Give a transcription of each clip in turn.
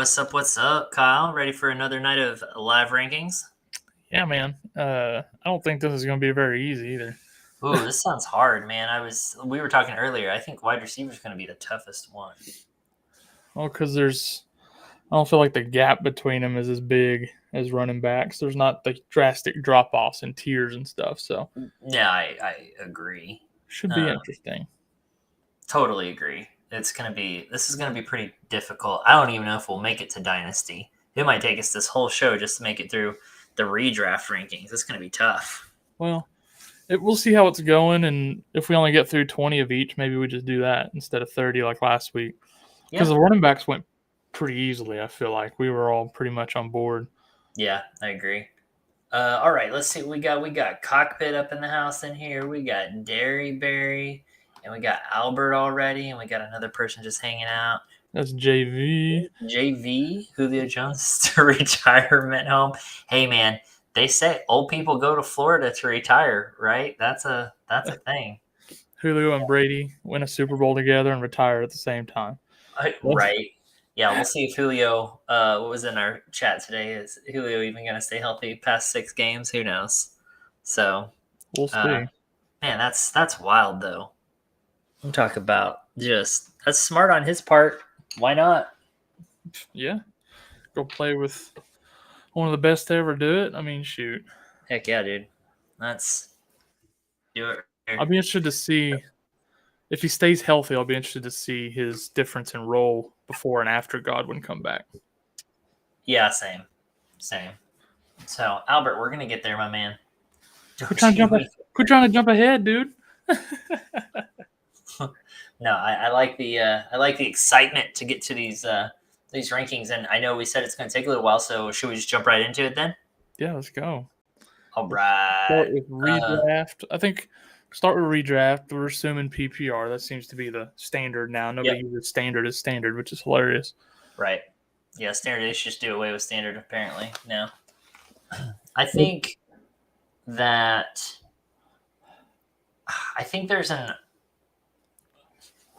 What's up? What's up, Kyle? Ready for another night of live rankings? Yeah, man. I don't think this is going to be very easy either. Ooh, this sounds hard, man. We were talking earlier. I think wide receiver is going to be the toughest one. Well, because I don't feel like the gap between them is as big as running backs. There's not the drastic drop offs and tiers and stuff. So, Yeah, I agree. should be interesting. Totally agree. This is gonna be pretty difficult. I don't even know if we'll make it to Dynasty. It might take us this whole show just to make it through the redraft rankings. It's gonna be tough. Well, we'll see how it's going. And if we only get through 20 of each, maybe we just do that instead of 30 like last week. Because the running backs went pretty easily, I feel like. We were all pretty much on board. Yeah, I agree. All right, let's see. We got Cockpit up in the house in here. We got Derryberry, and we got Albert already, and we got another person just hanging out. That's JV. JV, Julio Jones to retirement home. Hey man, they say old people go to Florida to retire, right? That's a thing. Julio and Brady win a Super Bowl together and retire at the same time. Right. Yeah, we'll see if Julio, what was in our chat today, is Julio even going to stay healthy past 6 games? Who knows? So, we'll see. Man, that's wild, though. I'm talking about that's smart on his part. Why not? Yeah. Go play with one of the best to ever do it. I mean, shoot. Heck yeah, dude. Let's do it. I'll be interested to see if he stays healthy. I'll be interested to see his difference in role before and after Godwin come back. Yeah, same. So, Albert, we're gonna get there, my man. Quit trying to jump ahead, dude. No, I like the excitement to get to these rankings, and I know we said it's going to take a little while. So, should we just jump right into it then? Yeah, let's go. All right. Start with redraft. I think start with redraft. We're assuming PPR. That seems to be the standard now. Nobody uses standard as standard, which is hilarious. Right. Yeah, standard. They should just do away with standard, apparently, now. I think there's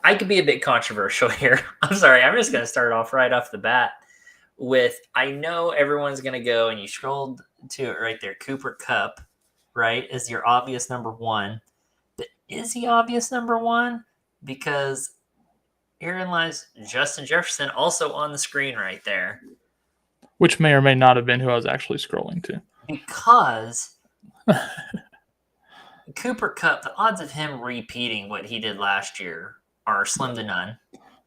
I could be a bit controversial here. I'm sorry. I'm just going to start off right off the bat with, I know everyone's going to go, and you scrolled to it right there, Cooper Kupp, right, is your obvious number one. But is he obvious number one? Because herein lies Justin Jefferson also on the screen right there. Which may or may not have been who I was actually scrolling to. Because Cooper Kupp, the odds of him repeating what he did last year are slim to none.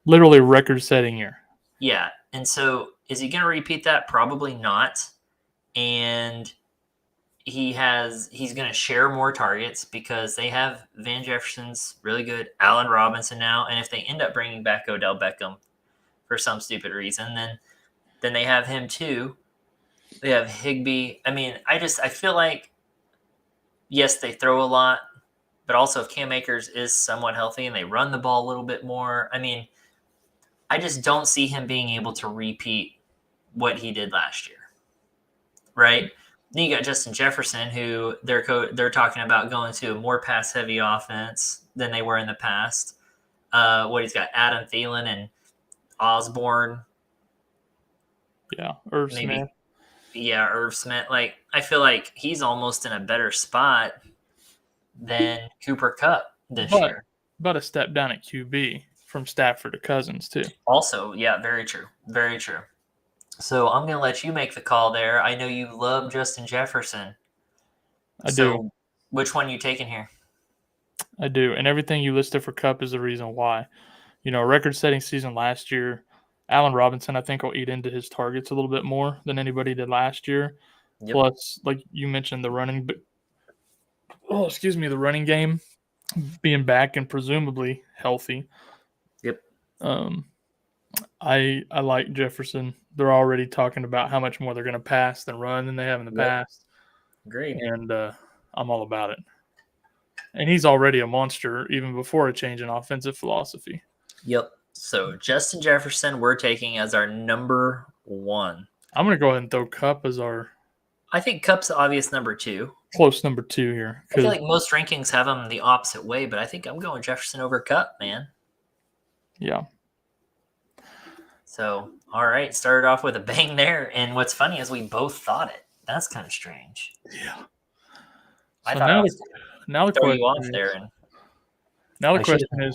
Literally record-setting year. Yeah, and so is he going to repeat that? Probably not. And he's going to share more targets because they have Van Jefferson's really good, Alvin Robinson now, and if they end up bringing back Odell Beckham for some stupid reason, then they have him too. They have Higbee. I mean, I feel like, yes, they throw a lot, but also if Cam Akers is somewhat healthy and they run the ball a little bit more, I mean, I just don't see him being able to repeat what he did last year, right? Then you got Justin Jefferson, who they're talking about going to a more pass-heavy offense than they were in the past. He's got Adam Thielen and Osborne. Yeah, Irv Smith. Yeah, Irv Smith. Like, I feel like he's almost in a better spot than Cooper Kupp this year. But a step down at QB from Stafford to Cousins, too. Also, yeah, very true. Very true. So I'm going to let you make the call there. I know you love Justin Jefferson. I do. Which one you taking here? I do. And everything you listed for Kupp is the reason why. You know, record-setting season last year. Alvin Robinson, I think, will eat into his targets a little bit more than anybody did last year. Yep. Plus, like you mentioned, the running game being back and presumably healthy. Yep. I like Jefferson. They're already talking about how much more they're going to pass than run than they have in the past. Great. And I'm all about it. And he's already a monster even before a change in offensive philosophy. Yep. So Justin Jefferson we're taking as our number one. I'm going to go ahead and throw Kupp as our... I think Kupp's the obvious number two. Close number two here. I feel like most rankings have him the opposite way, but I think I'm going Jefferson over Kupp, man. Yeah. So, all right, started off with a bang there. And what's funny is we both thought it. That's kind of strange. Yeah. I So thought I was now the throw question you off is, there. And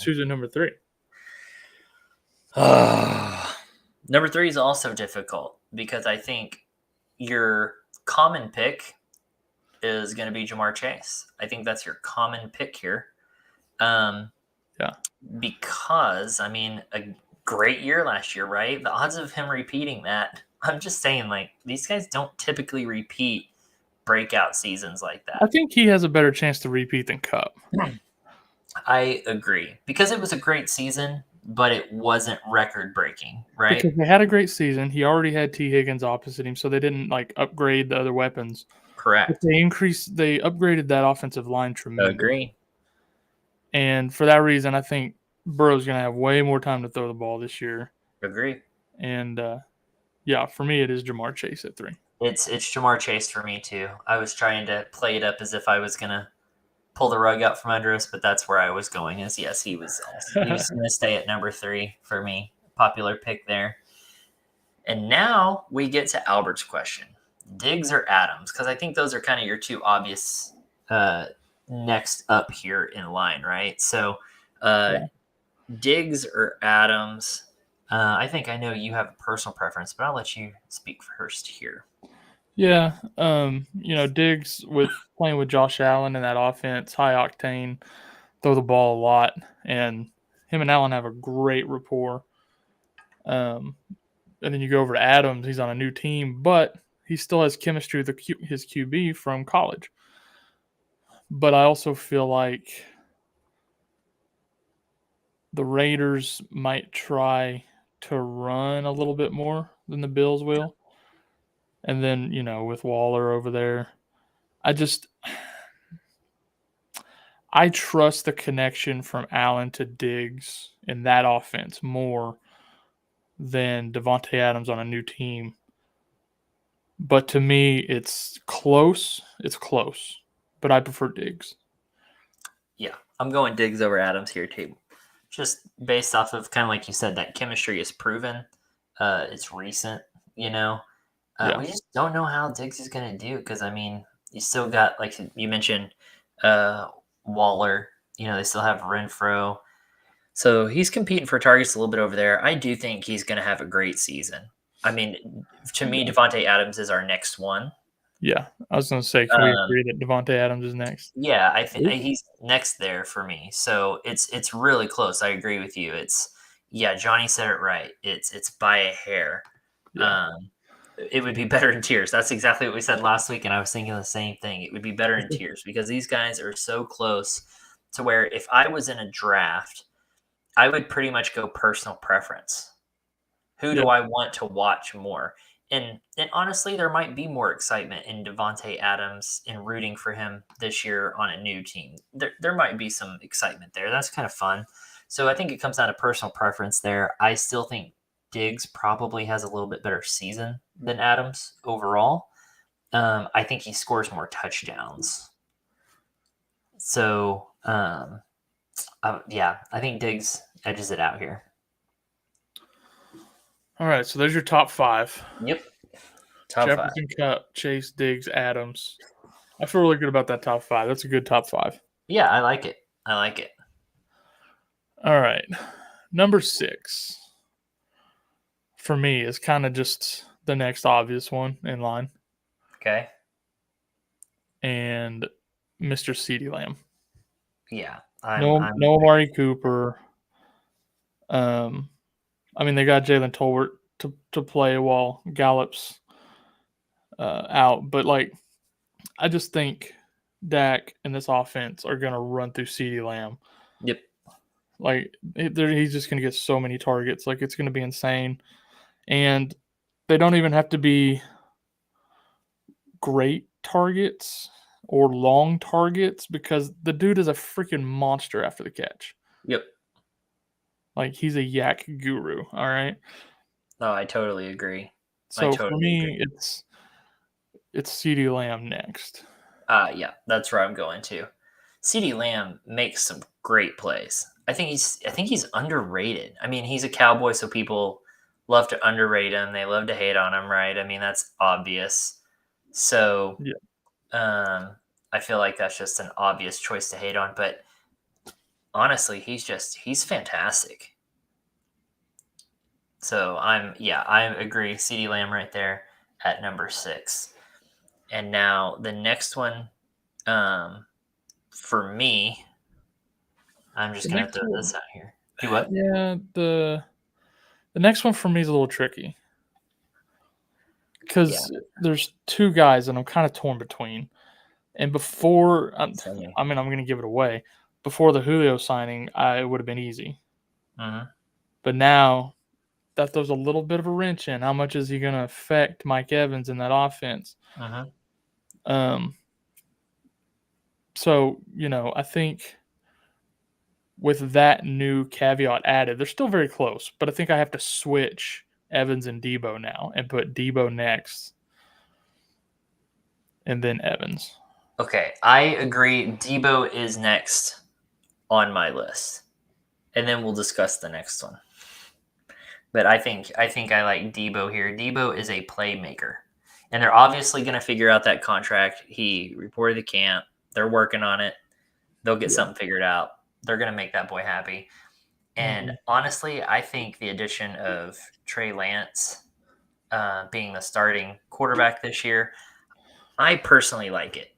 who's at number 3? Number 3 is also difficult because I think your common pick is going to be Jamar Chase. I think that's your common pick here. Yeah. Because, I mean, a great year last year, right? The odds of him repeating that, I'm just saying, like, these guys don't typically repeat breakout seasons like I that. think he has a better chance to repeat than Cup. I agree. Because it was a great season, but it wasn't record breaking, right? Because they had a great season. He already had T. Higgins opposite him, so they didn't like upgrade the other weapons. Correct. But they upgraded that offensive line tremendously. Agree. And for that reason, I think Burrow's going to have way more time to throw the ball this year. Agree. And yeah, for me, it is Jamar Chase at 3. It's Jamar Chase for me too. I was trying to play it up as if I was gonna pull the rug out from under us, but that's where I was going. Is yes, he was going to stay at number 3 for me. Popular pick there. And now we get to Albert's question: Diggs or Adams? Because I think those are kind of your two obvious next up here in line, right? So, Diggs or Adams? I think I know you have a personal preference, but I'll let you speak first here. Yeah, Diggs with playing with Josh Allen in that offense, high octane, throw the ball a lot, and him and Allen have a great rapport. And then you go over to Adams, he's on a new team, but he still has chemistry with his QB from college. But I also feel like the Raiders might try to run a little bit more than the Bills will. And then, with Waller over there, I trust the connection from Allen to Diggs in that offense more than Devonte Adams on a new team. But to me, it's close. It's close. But I prefer Diggs. Yeah, I'm going Diggs over Adams here too. Just based off of kind of like you said, that chemistry is proven. It's recent, We just don't know how Diggs is going to do because, I mean, you still got, like you mentioned, Waller. They still have Renfro. So he's competing for targets a little bit over there. I do think he's going to have a great season. I mean, to me, Devonte Adams is our next one. Yeah, I was going to say, can we agree that Devonte Adams is next? Yeah, I think he's next there for me. So it's really close. I agree with you. Johnny said it right. It's by a hair. Yeah. It would be better in tiers. That's exactly what we said last week, and I was thinking the same thing. It would be better in tiers because these guys are so close to where if I was in a draft, I would pretty much go personal preference. Who do I want to watch more? And honestly, there might be more excitement in Devonte Adams and rooting for him this year on a new team. There might be some excitement there. That's kind of fun. So I think it comes down to personal preference there. I still think Diggs probably has a little bit better season than Adams overall. I think he scores more touchdowns. So, I think Diggs edges it out here. All right, so there's your top 5. Yep. Top Jefferson, 5. Cup, Chase, Diggs, Adams. I feel really good about that top 5. That's a good top 5. Yeah, I like it. All right. Number 6 for me is kind of just the next obvious one in line. Okay. And Mr. CeeDee Lamb. Yeah. No Amari Cooper. They got Jalen Tolbert to play while Gallup's out. But, I just think Dak and this offense are going to run through CeeDee Lamb. Yep. He's just going to get so many targets. It's going to be insane. And they don't even have to be great targets or long targets because the dude is a freaking monster after the catch. Yep. He's a yak guru, all right? No, I totally agree. So for me, it's CeeDee Lamb next. Yeah, that's where I'm going to. CeeDee Lamb makes some great plays. I think he's underrated. I mean, he's a Cowboy, so people love to underrate him. They love to hate on him, right? I mean, that's obvious. So, Yeah. I feel like that's just an obvious choice to hate on. But honestly, he's fantastic. So I agree. CeeDee Lamb right there at number 6. And now the next one, for me, I'm just The gonna next throw one, this out here. Do what? yeah, the next one for me is a little tricky Yeah. because there's two guys that I'm kind of torn between. And before, I'm going to give it away. Before the Julio signing, it would have been easy. Mm-hmm. But now that throws a little bit of a wrench in. How much is he going to affect Mike Evans in that offense? Mm-hmm. So, I think with that new caveat added, they're still very close. But I think I have to switch Evans and Debo now and put Debo next and then Evans. Okay, I agree. Debo is next on my list, and then we'll discuss the next one. But I think I like Debo here. Debo is a playmaker, and they're obviously going to figure out that contract. He reported to camp. They're working on it. They'll get something figured out. They're going to make that boy happy. And honestly, I think the addition of Trey Lance being the starting quarterback this year, I personally like it.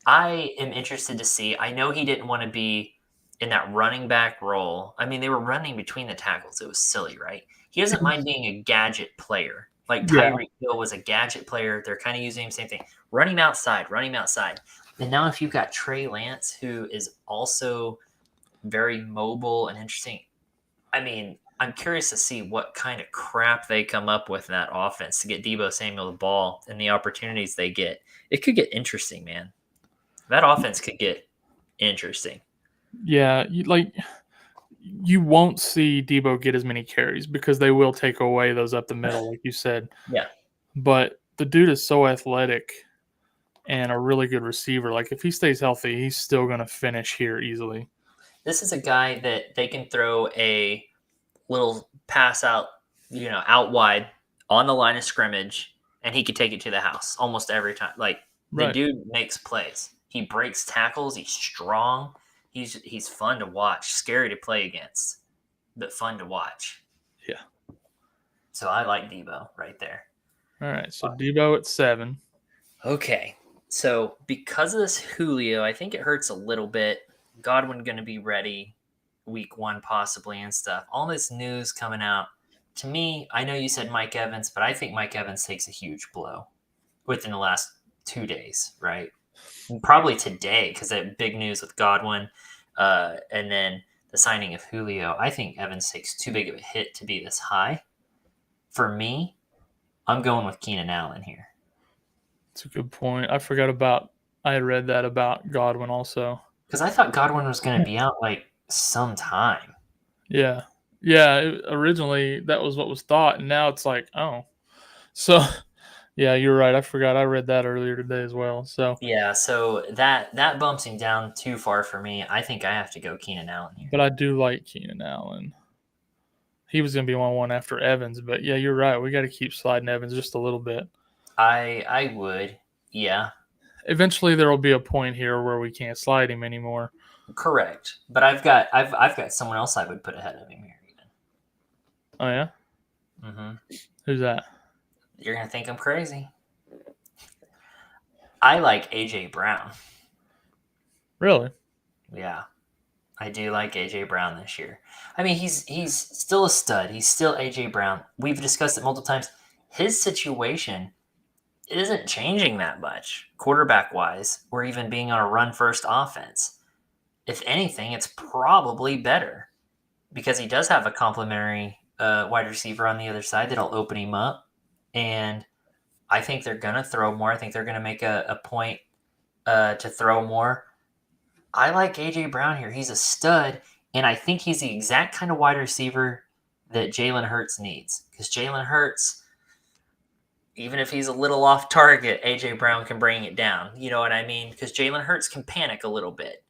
I am interested to see. I know he didn't want to be in that running back role. I mean, they were running between the tackles. It was silly, right? He doesn't mind being a gadget player. Like Tyreek Hill was a gadget player. They're kind of using him, same thing. Running outside. And now if you've got Trey Lance, who is also very mobile and interesting, I mean, I'm curious to see what kind of crap they come up with in that offense to get Debo Samuel the ball and the opportunities they get. It could get interesting, man. That offense could get interesting. Yeah, you won't see Debo get as many carries because they will take away those up the middle, like you said. Yeah. But the dude is so athletic and a really good receiver. Like if he stays healthy, he's still going to finish here easily. This is a guy that they can throw a little pass out, out wide on the line of scrimmage, and he could take it to the house almost every time. Like the dude makes plays. He breaks tackles. He's strong. He's fun to watch. Scary to play against, but fun to watch. Yeah. So I like Debo right there. All right. So Debo at 7. Okay. So because of this Julio, I think it hurts a little bit. Godwin going to be ready week 1 possibly and stuff. All this news coming out. To me, I know you said Mike Evans, but I think Mike Evans takes a huge blow within the last 2 days, right? And probably today because that big news with Godwin and then the signing of Julio. I think Evans takes too big of a hit to be this high. For me, I'm going with Keenan Allen here. That's a good point. I had read that about Godwin also. Because I thought Godwin was going to be out like sometime. Yeah. Yeah. Originally, that was what was thought. And now it's like, oh. So, yeah, you're right. I forgot. I read that earlier today as well. So, yeah. So that bumps him down too far for me. I think I have to go Keenan Allen here. But I do like Keenan Allen. He was going to be 1-1 after Evans. But, yeah, you're right. We got to keep sliding Evans just a little bit. I would. Yeah. Eventually, there will be a point here where we can't slide him anymore. Correct, but I've got someone else I would put ahead of him here. Even. Oh yeah. Mm-hmm. Who's that? You're gonna think I'm crazy. I like AJ Brown. Really? Yeah, I do like AJ Brown this year. I mean, he's still a stud. He's still AJ Brown. We've discussed it multiple times. His situation isn't changing that much, quarterback wise, or even being on a run first offense. If anything, it's probably better because he does have a complimentary wide receiver on the other side that'll open him up. And I think they're going to throw more. I think they're going to make a point to throw more. I like A.J. Brown here. He's a stud, and I think he's the exact kind of wide receiver that Jalen Hurts needs. Because Jalen Hurts, even if he's a little off target, A.J. Brown can bring it down. You know what I mean? Because Jalen Hurts can panic a little bit.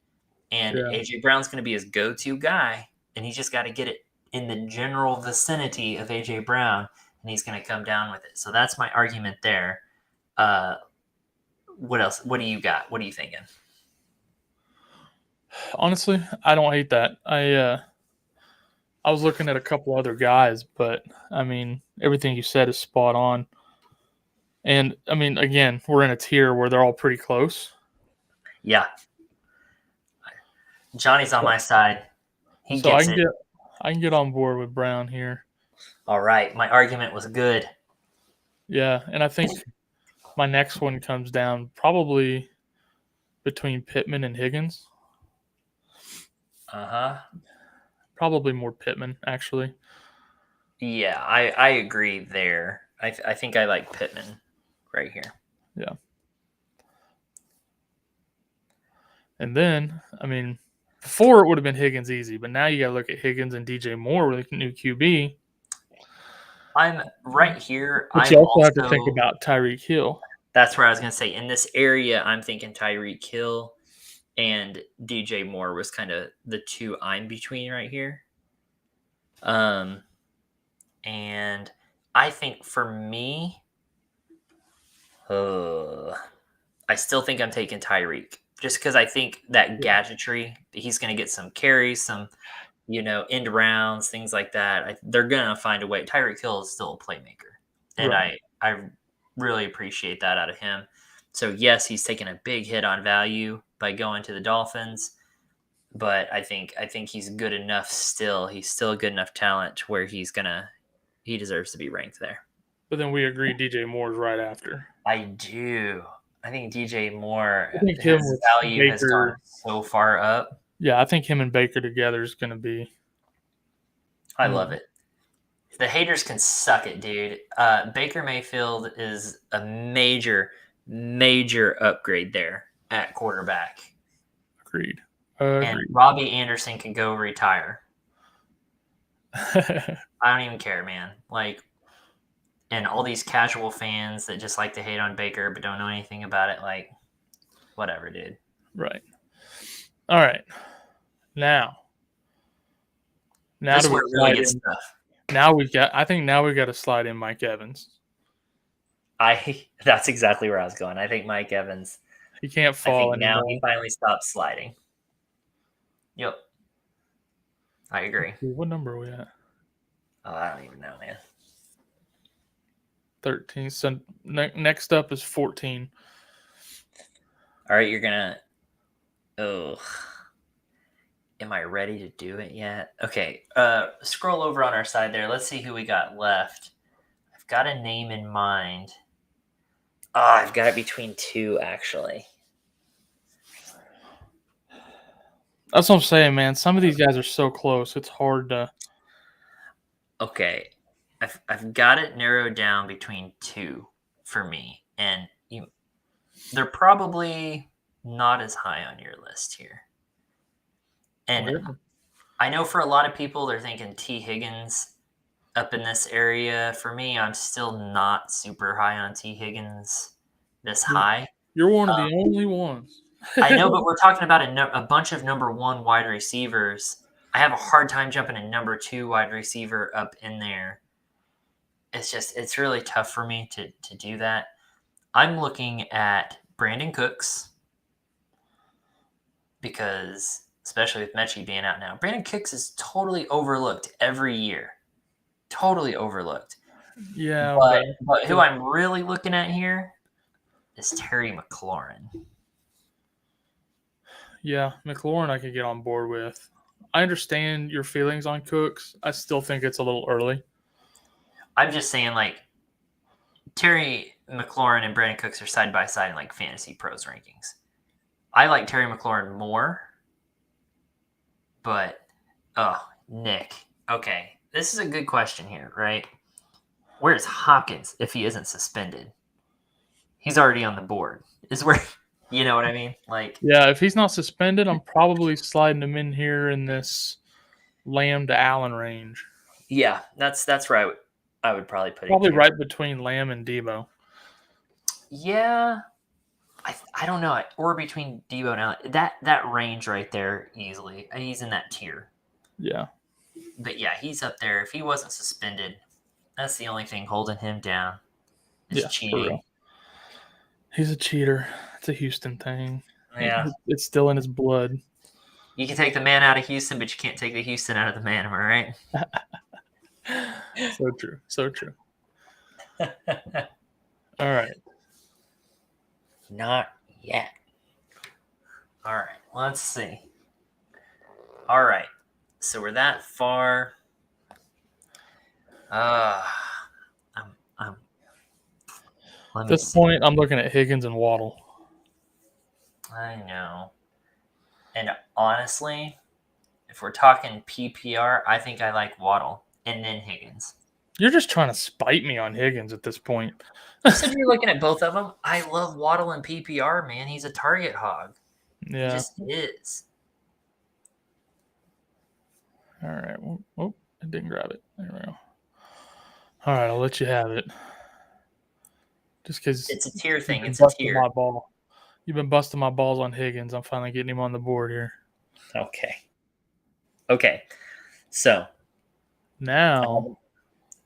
And AJ Brown's going to be his go-to guy, and he's just got to get it in the general vicinity of A.J. Brown, and he's going to come down with it. So that's my argument there. What else? What do you got? What are you thinking? Honestly, I don't hate that. I was looking at a couple other guys, but I mean, everything you said is spot on. And I mean, again, we're in a tier where they're all pretty close. Yeah. Johnny's on my side. He So gets it. I can get on board with Brown here. All right. My argument was good. Yeah, and I think my next one comes down probably between Pittman and Higgins. Probably more Pittman, actually. Yeah, I agree there. I think I like Pittman right here. Yeah. And then, I mean, before it would have been Higgins easy, but now you got to look at Higgins and DJ Moore with a new QB. I'm right here. But you also have to think about Tyreek Hill. That's where I was going to say. In this area, I'm thinking Tyreek Hill and DJ Moore was kind of the two I'm between right here. And I think for me, I still think I'm taking Tyreek just because I think that gadgetry, he's going to get some carries, some, end rounds, things like that. They're going to find a way. Tyreek Hill is still a playmaker. And I really appreciate that out of him. So, yes, he's taking a big hit on value by going to the Dolphins. But I think he's good enough still. He's still a good enough talent to where he deserves to be ranked there. But then we agree DJ Moore's right after. I do. I think DJ Moore, his value has gone so far up. Yeah, I think him and Baker together is going to be. I love it. The haters can suck it, dude. Baker Mayfield is a major, major upgrade there at quarterback. Agreed. And Robbie Anderson can go retire. I don't even care, man. And all these casual fans that just like to hate on Baker but don't know anything about it, whatever, dude. Right. All right. Now this is where really good stuff. I think now we got to slide in Mike Evans. That's exactly where I was going. I think Mike Evans. He can't fall anymore. Now he finally stopped sliding. Yep. I agree. What number are we at? Oh, I don't even know, man. 13. So next up is 14. All right, you're going to... Am I ready to do it yet? Okay, scroll over on our side there. Let's see who we got left. I've got a name in mind. I've got it between two, actually. That's what I'm saying, man. Some of these guys are so close. It's hard to... Okay. I've got it narrowed down between two for me. And they're probably not as high on your list here. And I know for a lot of people, they're thinking T. Higgins up in this area. For me, I'm still not super high on T. Higgins this high. You're one of the only ones. I know, but we're talking about a bunch of number one wide receivers. I have a hard time jumping a number two wide receiver up in there. It's really tough for me to do that. I'm looking at Brandon Cooks because, especially with Mechie being out now, Brandon Cooks is totally overlooked every year. Totally overlooked. Yeah. But who I'm really looking at here is Terry McLaurin. Yeah, McLaurin I could get on board with. I understand your feelings on Cooks. I still think it's a little early. I'm just saying, Terry McLaurin and Brandon Cooks are side by side in Fantasy Pros rankings. I like Terry McLaurin more, but Nick. Okay, this is a good question here, right? Where's Hopkins if he isn't suspended? He's already on the board. Is where, you know what I mean? Yeah, if he's not suspended, I'm probably sliding him in here in this Lamb to Allen range. Yeah, that's where I would probably put it. Probably right between Lamb and Debo. Yeah, I don't know, or between Debo and Allen. That range right there easily. He's in that tier. Yeah. But yeah, he's up there. If he wasn't suspended, that's the only thing holding him down. Is For cheating. real. He's a cheater. It's a Houston thing. Yeah. It's still in his blood. You can take the man out of Houston, but you can't take the Houston out of the man. Am I right? So true. So true. All right. Not yet. All right. Let's see. All right. So we're that far. At this point, I'm looking at Higgins and Waddle. I know. And honestly, if we're talking PPR, I think I like Waddle and then Higgins. You're just trying to spite me on Higgins at this point. You said you're looking at both of them. I love Waddle and PPR, man. He's a target hog. Yeah. He just is. All right. Oh, I didn't grab it. There we go. All right, I'll let you have it. Just because it's a tier thing. It's a tier. My ball. You've been busting my balls on Higgins. I'm finally getting him on the board here. Okay. So now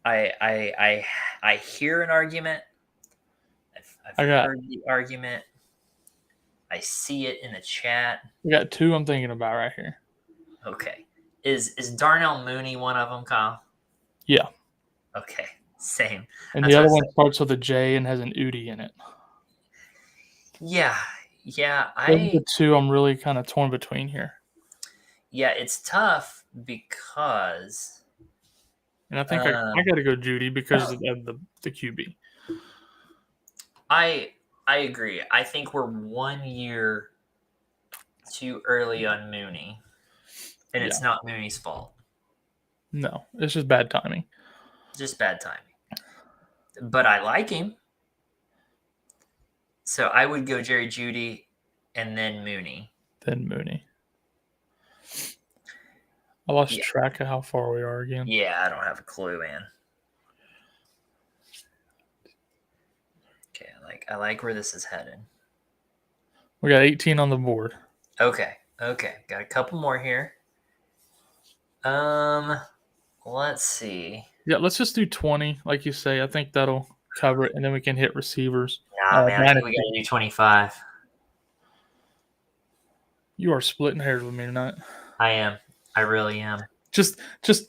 I hear an argument. I've heard the argument. I see it in the chat. We got two I'm thinking about right here. Okay. Is Darnell Mooney one of them, Kyle? Yeah. Okay. Same. And the other one starts with a J and has an Udi in it. Yeah. Those are the two I'm really kind of torn between here. Yeah, it's tough because... And I think I got to go Judy because of the QB. I agree. I think we're 1 year too early on Mooney. And it's not Mooney's fault. No, it's just bad timing. Just bad timing. But I like him. So I would go Jerry Jeudy and then Mooney. I lost track of how far we are again. Yeah, I don't have a clue, man. Okay, I like where this is headed. We got 18 on the board. Okay. Got a couple more here. Let's see. Yeah, let's just do 20, like you say. I think that'll cover it, and then we can hit receivers. Nah, man, I think we got to do 25. You are splitting hairs with me tonight. I am. I really am. Just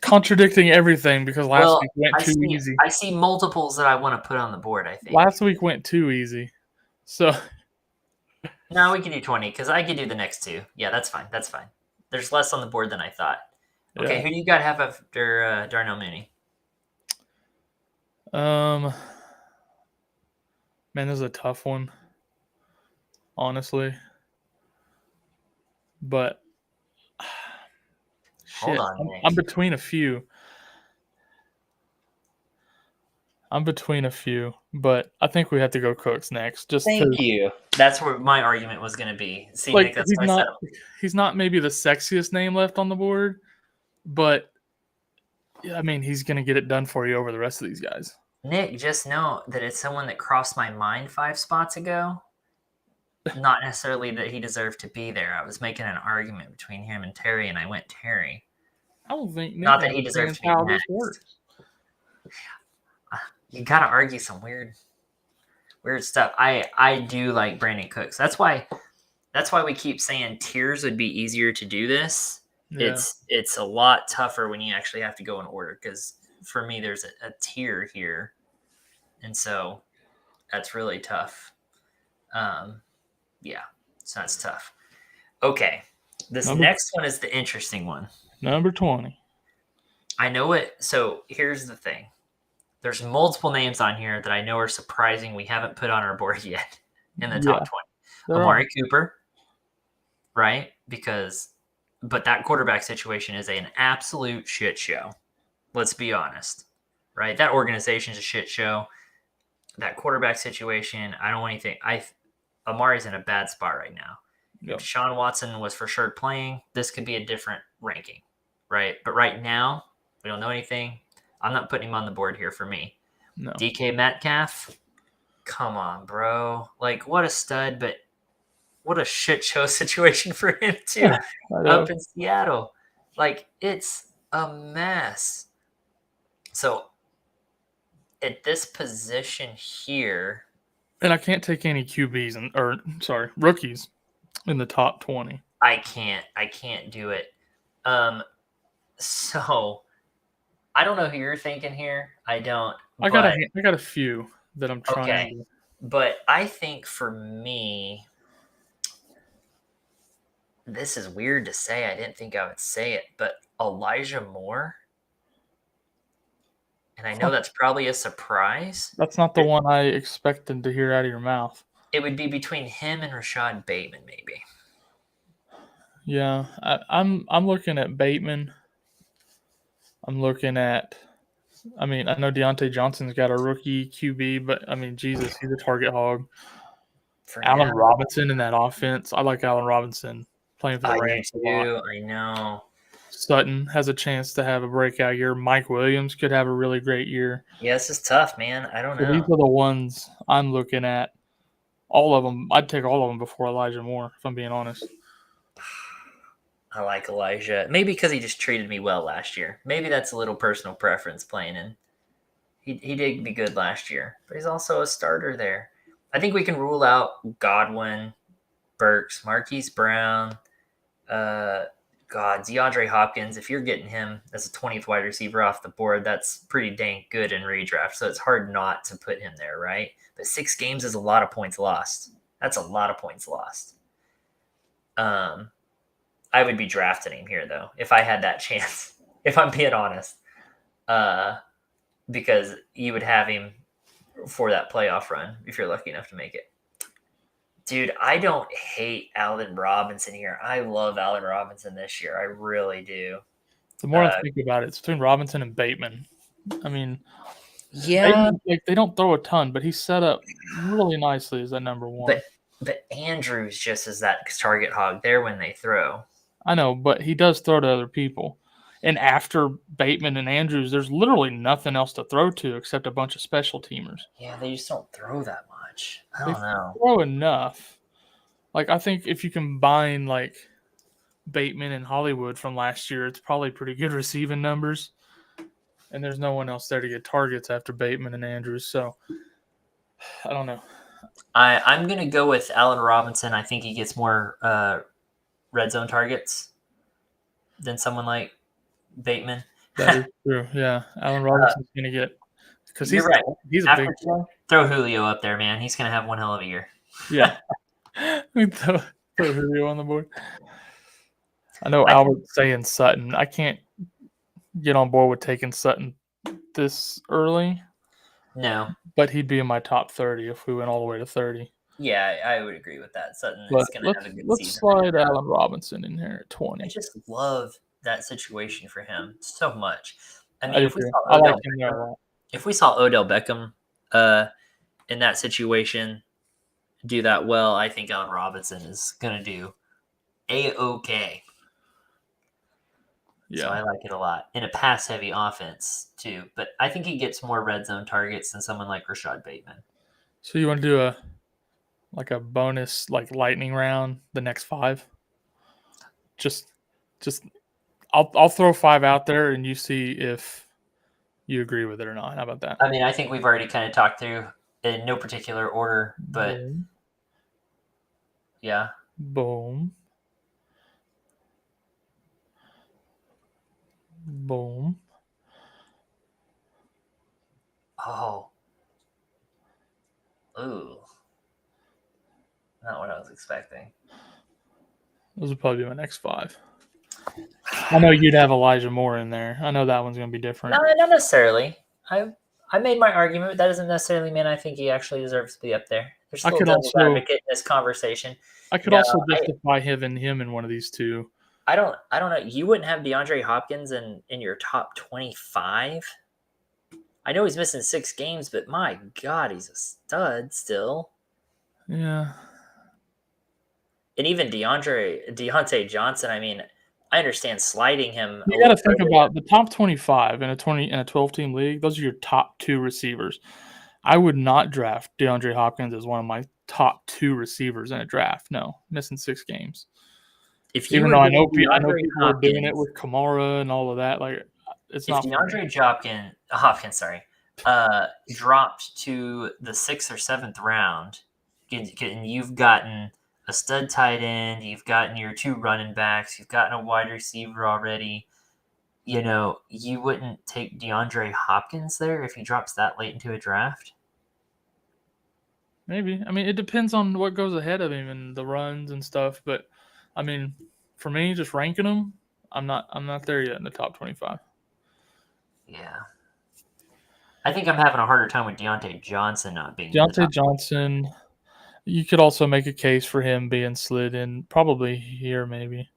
contradicting everything because last week went too easy. I see multiples that I want to put on the board, I think. Last week went too easy. So no, we can do 20 because I can do the next two. Yeah, that's fine. There's less on the board than I thought. Okay, who do you got have after Darnell Mooney? Man, this is a tough one, honestly. But hold on, Nick. I'm between a few. But I think we have to go Cooks next. Thank you. That's where my argument was going to be. See, Nick, that's he's not maybe the sexiest name left on the board, but I mean, he's going to get it done for you over the rest of these guys. Nick, just know that it's someone that crossed my mind 5 spots ago. Not necessarily that he deserved to be there. I was making an argument between him and Terry, and I went Terry. I don't think not that he deserves to be next. You got to argue some weird stuff. I do like Brandon Cooks. That's why we keep saying tiers would be easier to do this. Yeah. It's a lot tougher when you actually have to go in order because for me there's a tier here, and so that's really tough. Yeah, so that's tough. Okay, this next one is the interesting one. Number 20. I know it. So here's the thing. There's multiple names on here that I know are surprising we haven't put on our board yet in the top 20. Amari Cooper, right? But that quarterback situation is an absolute shit show. Let's be honest, right? That organization is a shit show. That quarterback situation, I don't want anything. Amari's in a bad spot right now. If Deshaun Watson was for sure playing, this could be a different ranking, right? But right now, we don't know anything. I'm not putting him on the board here for me. No. DK Metcalf, come on, bro. Like, what a stud, but what a shit show situation for him, too, up in Seattle. Like, it's a mess. So at this position here, And I can't take any rookies in the top 20. I can't do it. So I don't know who you're thinking here. I don't. I got a few that I'm trying Okay. to. But I think for me, this is weird to say. I didn't think I would say it, but Elijah Moore. And I know that's probably a surprise. That's not the one I expected to hear out of your mouth. It would be between him and Rashad Bateman, maybe. Yeah, I'm looking at Bateman. I'm looking at. I mean, I know Deontay Johnson's got a rookie QB, but I mean, Jesus, he's a target hog. Allen Robinson in that offense. I like Allen Robinson playing for the Rams a lot. I know. Sutton has a chance to have a breakout year. Mike Williams could have a really great year. Yeah, this is tough, man. I don't know. These are the ones I'm looking at. All of them. I'd take all of them before Elijah Moore, if I'm being honest. I like Elijah. Maybe because he just treated me well last year. Maybe that's a little personal preference playing in. He did be good last year, but he's also a starter there. I think we can rule out Godwin, Burks, Marquis Brown, DeAndre Hopkins. If you're getting him as a 20th wide receiver off the board, that's pretty dang good in redraft. So it's hard not to put him there, right? But 6 games is a lot of points lost. That's a lot of points lost. I would be drafting him here, though, if I had that chance, if I'm being honest, because you would have him for that playoff run if you're lucky enough to make it. Dude, I don't hate Alvin Robinson here. I love Alvin Robinson this year. I really do. The more I think about it, it's between Robinson and Bateman. I mean, yeah, Bateman, they don't throw a ton, but he's set up really nicely as that number one. But Andrews just is that target hog there when they throw. I know, but he does throw to other people. And after Bateman and Andrews, there's literally nothing else to throw to except a bunch of special teamers. Yeah, they just don't throw that much. I don't know. Throw enough. Like, I think if you combine, like, Bateman and Hollywood from last year, it's probably pretty good receiving numbers. And there's no one else there to get targets after Bateman and Andrews. So, I don't know. I'm going to go with Allen Robinson. I think he gets more red zone targets than someone like Bateman. That is true. Yeah, Allen Robinson's going to get – because he's right. He's a big guy. Throw Julio up there, man. He's going to have one hell of a year. Yeah. throw Julio on the board. I know Albert's saying Sutton. I can't get on board with taking Sutton this early. No. But he'd be in my top 30 if we went all the way to 30. Yeah, I would agree with that. Sutton is going to have a good season. Let's slide Allen Robinson in here at 20. I just love that situation for him so much. I mean, if we saw Odell Beckham in that situation do that well, I think Allen Robinson is going to do A-okay. Yeah. So I like it a lot. In a pass-heavy offense, too. But I think he gets more red zone targets than someone like Rashad Bateman. So you want to do a bonus, like, lightning round, the next 5? Just I'll throw 5 out there, and you see if you agree with it or not. How about that? I mean, I think we've already kind of talked through in no particular order, but yeah. Boom. Oh. Ooh. Not what I was expecting. Those would probably be my next 5. I know you'd have Elijah Moore in there. I know that one's going to be different. No, not necessarily. I made my argument, but that doesn't necessarily mean I think he actually deserves to be up there. There's still devil's advocate in this conversation. I could also justify him in one of these two. I don't know. You wouldn't have DeAndre Hopkins in your top 25? I know he's missing 6 games, but my God, he's a stud still. Yeah. And even Deontay Johnson, I mean, I understand sliding him. You got to think about the top 25 in a 12-team league. Those are your top 2 receivers. I would not draft DeAndre Hopkins as one of my top 2 receivers in a draft. No, missing 6 games. If you Even were though I know getting I know DeAndre people are doing it Hopkins, with Kamara and all of that, like it's if not for me. DeAndre Hopkins, dropped to the 6th or 7th round, and you've gotten a stud tight end, you've gotten your 2 running backs, you've gotten a wide receiver already. You wouldn't take DeAndre Hopkins there if he drops that late into a draft? Maybe. I mean, it depends on what goes ahead of him and the runs and stuff. But I mean, for me, just ranking them, I'm not there yet in the top 25. Yeah. I think I'm having a harder time with Deontay Johnson not being in the Deontay top. Johnson, you could also make a case for him being slid in probably here, maybe.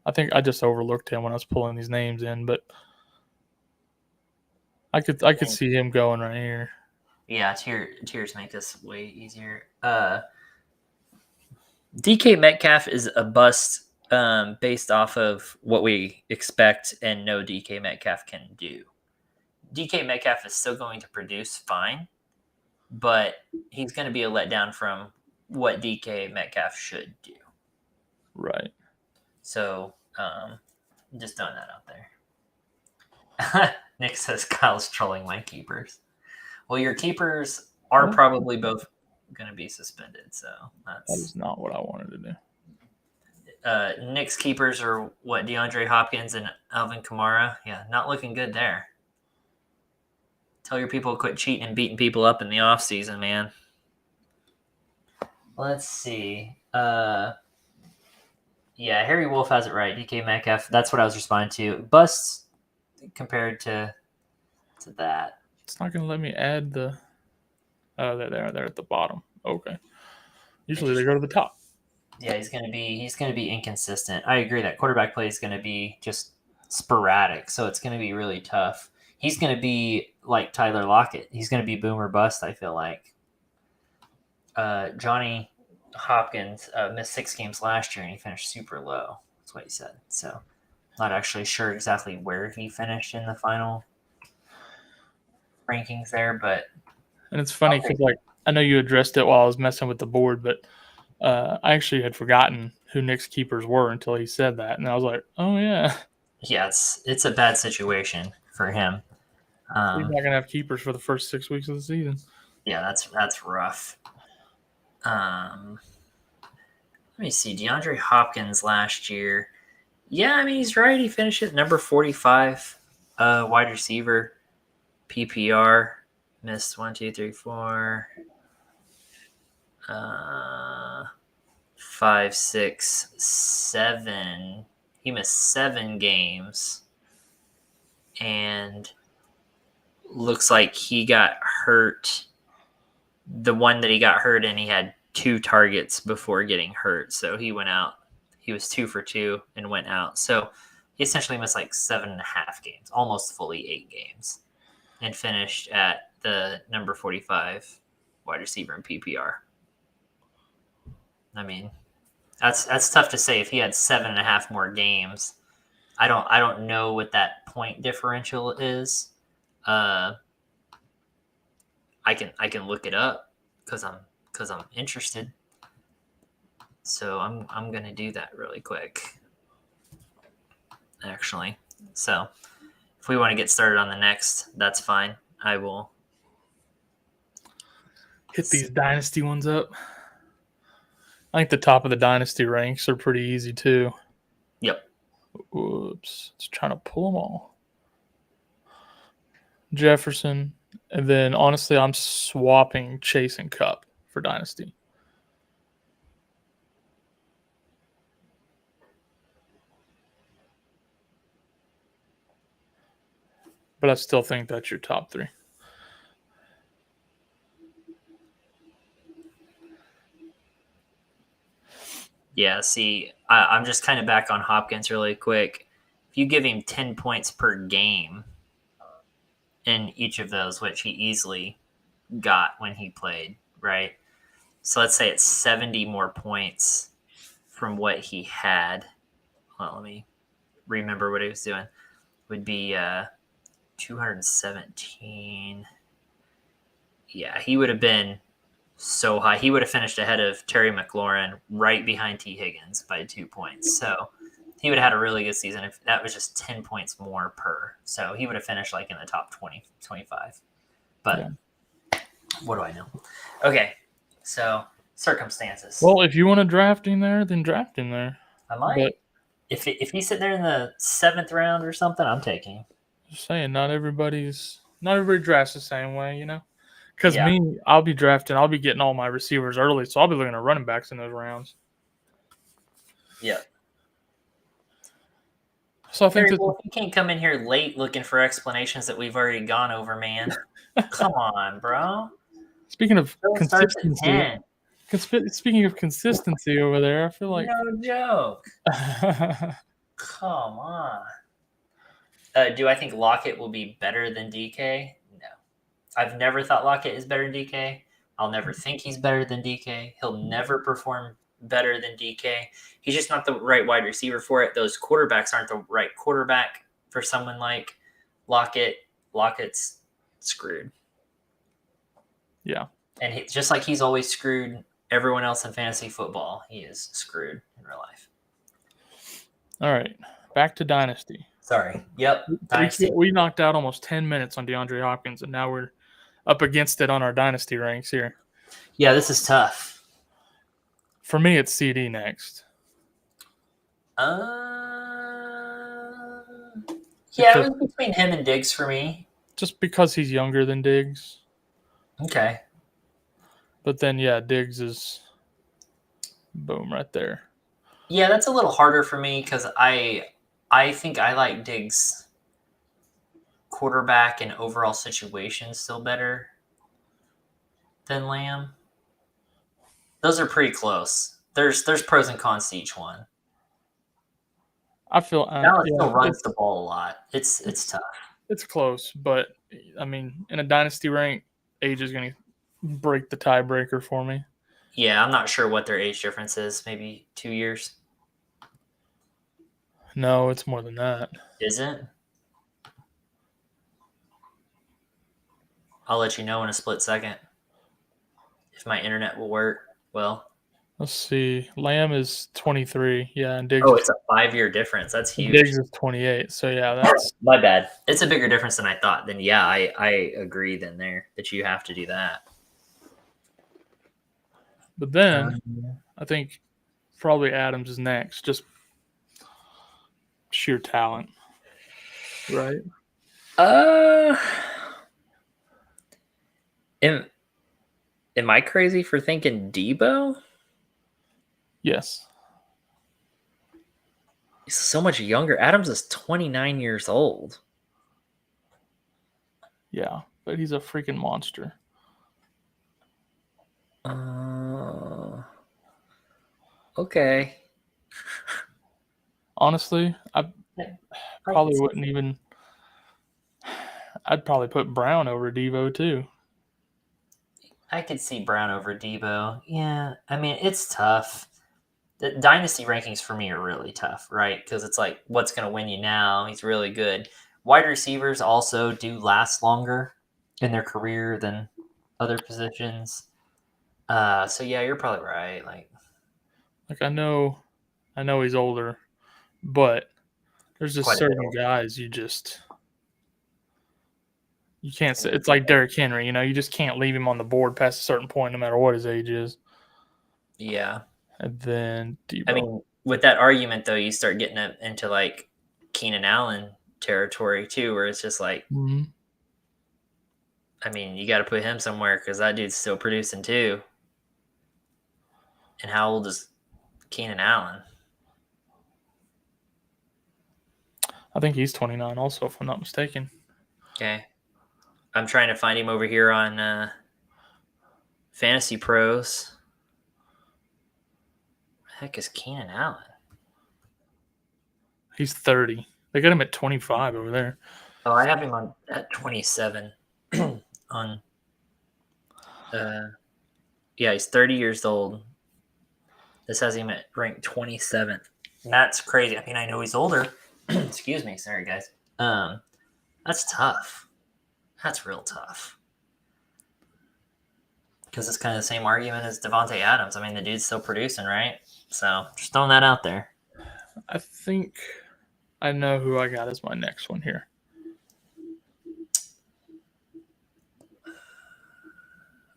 I think I just overlooked him when I was pulling these names in, but I could see him going right here. Yeah, tiers make this way easier. DK Metcalf is a bust based off of what we expect and know DK Metcalf can do. DK Metcalf is still going to produce fine, but he's going to be a letdown from what DK Metcalf should do. Right. So, just throwing that out there. Nick says Kyle's trolling my keepers. Well, your keepers are probably both going to be suspended, so that is not what I wanted to do. Nick's keepers are what? DeAndre Hopkins and Alvin Kamara. Yeah, not looking good there. Tell your people to quit cheating and beating people up in the offseason, man. Let's see. Yeah, Harry Wolf has it right. DK Metcalf. That's what I was responding to. Busts compared to that. It's not going to let me add the. Oh, they're at the bottom. Okay. Usually they go to the top. Yeah, he's gonna be inconsistent. I agree that quarterback play is gonna be just sporadic, so it's gonna be really tough. He's gonna be like Tyler Lockett. He's gonna be boom or bust. I feel like. Johnny Hopkins missed 6 games last year and he finished super low. That's what he said. So, not actually sure exactly where he finished in the final rankings there, but. And it's funny because I know you addressed it while I was messing with the board, but I actually had forgotten who Nick's keepers were until he said that, and I was like, "Oh yeah." Yeah, it's a bad situation for him. He's not gonna have keepers for the first 6 weeks of the season. Yeah, that's rough. Let me see. DeAndre Hopkins last year. Yeah, I mean he's right. He finished at number 45, wide receiver, PPR. Missed 1, 2, 3, 4. 5, 6, 7. He missed 7 games, and looks like he got hurt. The one that he got hurt in, he had 2 targets before getting hurt, so he went out. He was 2 for 2 and went out. So he essentially missed like 7.5 games, almost fully 8 games, and finished at the number 45 wide receiver in PPR. I mean, that's tough to say. If he had 7.5 more games, I don't know what that point differential is. I can look it up because I'm interested. So I'm gonna do that really quick. Actually, so if we want to get started on the next, that's fine. I will hit these dynasty ones up. I think the top of the dynasty ranks are pretty easy too. Yep. Whoops. It's trying to pull them all. Jefferson. And then, honestly, I'm swapping Chase and Cup for dynasty. But I still think that's your top 3. Yeah, see, I'm just kind of back on Hopkins really quick. If you give him 10 points per game in each of those, which he easily got when he played, right? So let's say it's 70 more points from what he had. Well, let me remember what he was doing. Would be 217. Yeah, he would have been so high. He would have finished ahead of Terry McLaurin, right behind T. Higgins by 2 points. So he would have had a really good season if that was just 10 points more per. So he would have finished like in the top 20, 25. But what do I know? Okay, so circumstances. Well, if you want to draft him there, then draft him there. I might. But if he's sitting there in the 7th round or something, I'm taking him. Just saying, not everybody drafts the same way, you know. Because I'll be getting all my receivers early, so I'll be looking at running backs in those rounds. Yeah. So I think you can't come in here late looking for explanations that we've already gone over, man. Come on, bro. Speaking of consistency, over there, I feel like no joke. Come on. Do I think Lockett will be better than DK? No. I've never thought Lockett is better than DK. I'll never think he's better than DK. He'll never perform better than DK. He's just not the right wide receiver for it. Those quarterbacks aren't the right quarterback for someone like Lockett. Lockett's screwed. Yeah. And just like he's always screwed everyone else in fantasy football, he is screwed in real life. All right. Back to Dynasty. Sorry. Yep. Dynasty. We knocked out almost 10 minutes on DeAndre Hopkins, and now we're up against it on our Dynasty ranks here. Yeah, this is tough. For me, it's CD next. Yeah, it was between him and Diggs for me. Just because he's younger than Diggs. Okay. But then, yeah, Diggs is boom right there. Yeah, that's a little harder for me because I think I like Diggs' quarterback and overall situation still better than Lamb. Those are pretty close. There's pros and cons to each one. I feel Dallas still runs the ball a lot. It's tough. It's close, but I mean, in a dynasty rank, age is going to break the tiebreaker for me. Yeah, I'm not sure what their age difference is. Maybe 2 years. No, it's more than that. Is it? I'll let you know in a split second if my internet will work well. Let's see. Lamb is 23. Yeah, and Diggs. Oh, it's a 5-year difference. That's huge. Diggs is 28. So yeah, that's my bad. It's a bigger difference than I thought. Then yeah, I agree. Then there that you have to do that. But then I think probably Adams is next. Just sheer talent, right? Am I crazy for thinking Debo? Yes. He's so much younger. Adams is 29 years old. Yeah, but he's a freaking monster. Okay. Honestly, I probably wouldn't even. I'd probably put Brown over Devo too. I could see Brown over Debo. Yeah, I mean, it's tough. The dynasty rankings for me are really tough, right? Because it's like, what's going to win you now? He's really good. Wide receivers also do last longer in their career than other positions. So yeah, you're probably right. Like I know he's older, but there's just certain guys you can't say. It's like Derrick Henry, you just can't leave him on the board past a certain point, no matter what his age is. Yeah. And then Debo. I mean, with that argument, though, you start getting into like Keenan Allen territory too, where it's just like, I mean, you got to put him somewhere because that dude's still producing too. And how old is Keenan Allen? I think he's 29 also, if I'm not mistaken. Okay. I'm trying to find him over here on Fantasy Pros. What the heck is Keenan Allen? He's 30. They got him at 25 over there. Oh, I have him at 27 on yeah, he's 30 years old. This has him at rank 27th. That's crazy. I mean, I know he's older. Excuse me. Sorry, guys. That's tough. That's real tough. Because it's kind of the same argument as Devonte Adams. I mean, the dude's still producing, right? So just throwing that out there. I think I know who I got as my next one here.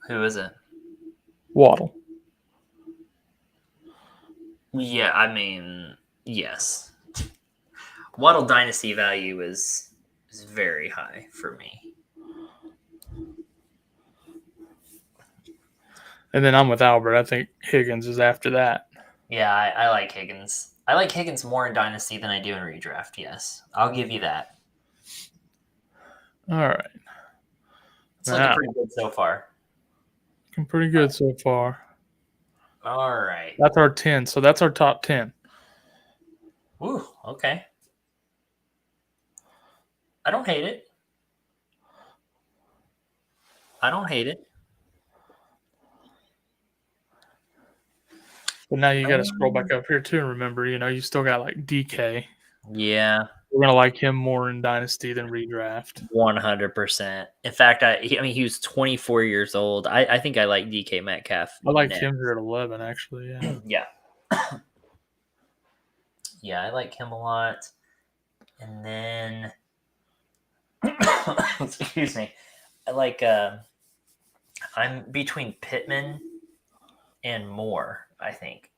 Who is it? Waddle. Yeah, I mean, yes. Waddle dynasty value is very high for me. And then I'm with Albert. I think Higgins is after that. Yeah, I like Higgins. I like Higgins more in dynasty than I do in redraft. Yes, I'll give you that. All right. It's looking pretty good so far. Looking pretty good so far. All right. That's our 10. So that's our top 10. Ooh, okay. I don't hate it. But now you got to scroll back up here too and remember, you still got like DK. Yeah. We're going to like him more in Dynasty than redraft. 100%. In fact, he was 24 years old. I think I like DK Metcalf. I like him here at 11, actually. Yeah. Yeah. Yeah, I like him a lot. And then, excuse me, I like, I'm between Pittman and Moore, I think.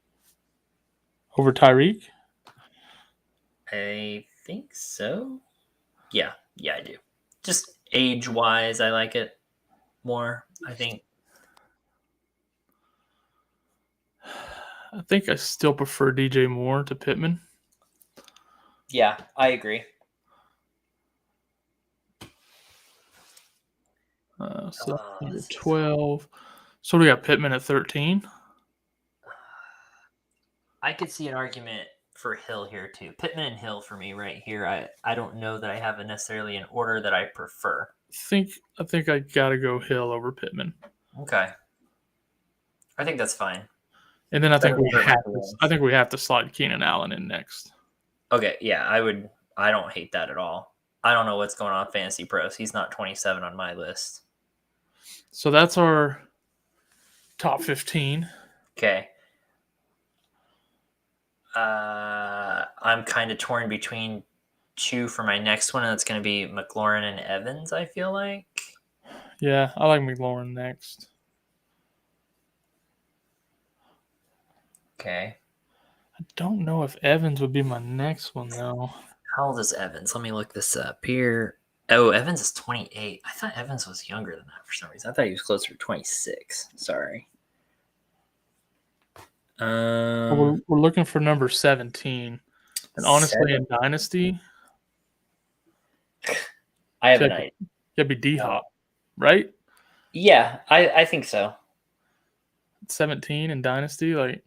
Over Tyreek? I think so. Yeah, I do. Just age-wise, I like it more, I think. I think I still prefer DJ Moore to Pittman. Yeah, I agree. So number 12. So we got Pittman at 13. I could see an argument for Hill here too. Pittman and Hill for me right here. I don't know that I have necessarily an order that I prefer. I think I gotta go Hill over Pittman. Okay. I think that's fine. And then I think we have to slide Keenan Allen in next. Okay, yeah, I don't hate that at all. I don't know what's going on Fantasy Pros. He's not 27 on my list. So that's our top 15. Okay. I'm kind of torn between two for my next one, and that's going to be Mclaren and Evans, I feel like. Yeah, I like Mclaren next. Okay. I don't know if Evans would be my next one, though. How old is Evans? Let me look this up here. Oh, Evans is 28. I thought Evans was younger than that for some reason. I thought he was closer to 26. Sorry. We're looking for number 17. And honestly, in Dynasty, I have an idea. It'd be D-Hop, right? Yeah, I think so. 17 in Dynasty, like.